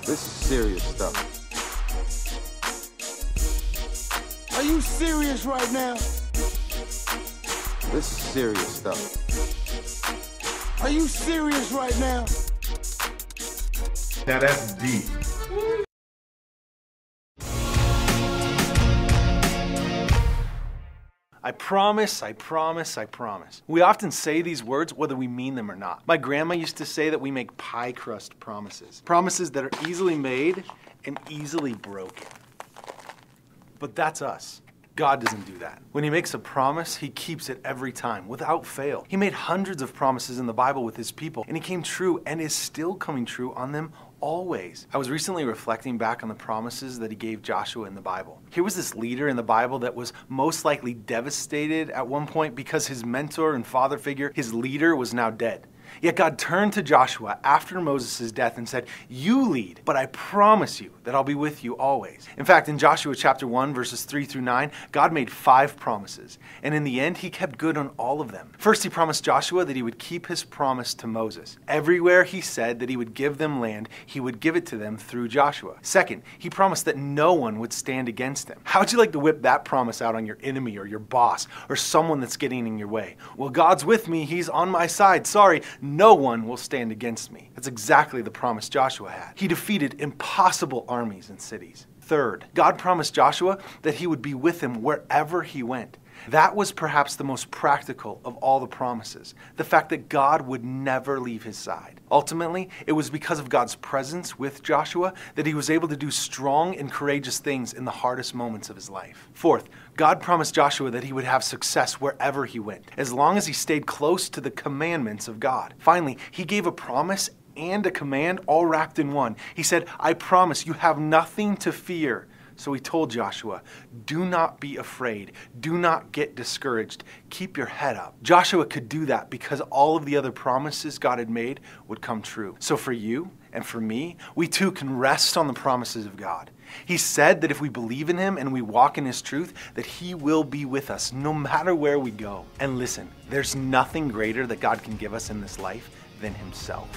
This is serious stuff. Are you serious right now? This is serious stuff. Are you serious right now? Now that's deep. I promise, I promise, I promise. We often say these words whether we mean them or not. My grandma used to say that we make pie crust promises. Promises that are easily made and easily broken. But that's us. God doesn't do that. When he makes a promise, he keeps it every time, without fail. He made hundreds of promises in the Bible with his people, and he came true and is still coming true on them always. I was recently reflecting back on the promises that he gave Joshua in the Bible. Here was this leader in the Bible that was most likely devastated at one point because his mentor and father figure, his leader, was now dead. Yet God turned to Joshua after Moses' death and said, "You lead, but I promise you that I'll be with you always." In fact, in Joshua chapter 1, verses 3 through 9, God made 5 promises, and in the end, he kept good on all of them. First, he promised Joshua that he would keep his promise to Moses. Everywhere he said that he would give them land, he would give it to them through Joshua. Second, he promised that no one would stand against him. How'd you like to whip that promise out on your enemy or your boss or someone that's getting in your way? Well, God's with me. He's on my side. Sorry. No one will stand against me. That's exactly the promise Joshua had. He defeated impossible armies and cities. Third, God promised Joshua that he would be with him wherever he went. That was perhaps the most practical of all the promises, the fact that God would never leave his side. Ultimately, it was because of God's presence with Joshua that he was able to do strong and courageous things in the hardest moments of his life. Fourth, God promised Joshua that he would have success wherever he went, as long as he stayed close to the commandments of God. Finally, he gave a promise and a command all wrapped in one. He said, "I promise you have nothing to fear." So he told Joshua, "Do not be afraid. Do not get discouraged. Keep your head up." Joshua could do that because all of the other promises God had made would come true. So for you and for me, we too can rest on the promises of God. He said that if we believe in him and we walk in his truth, that he will be with us no matter where we go. And listen, there's nothing greater that God can give us in this life than himself.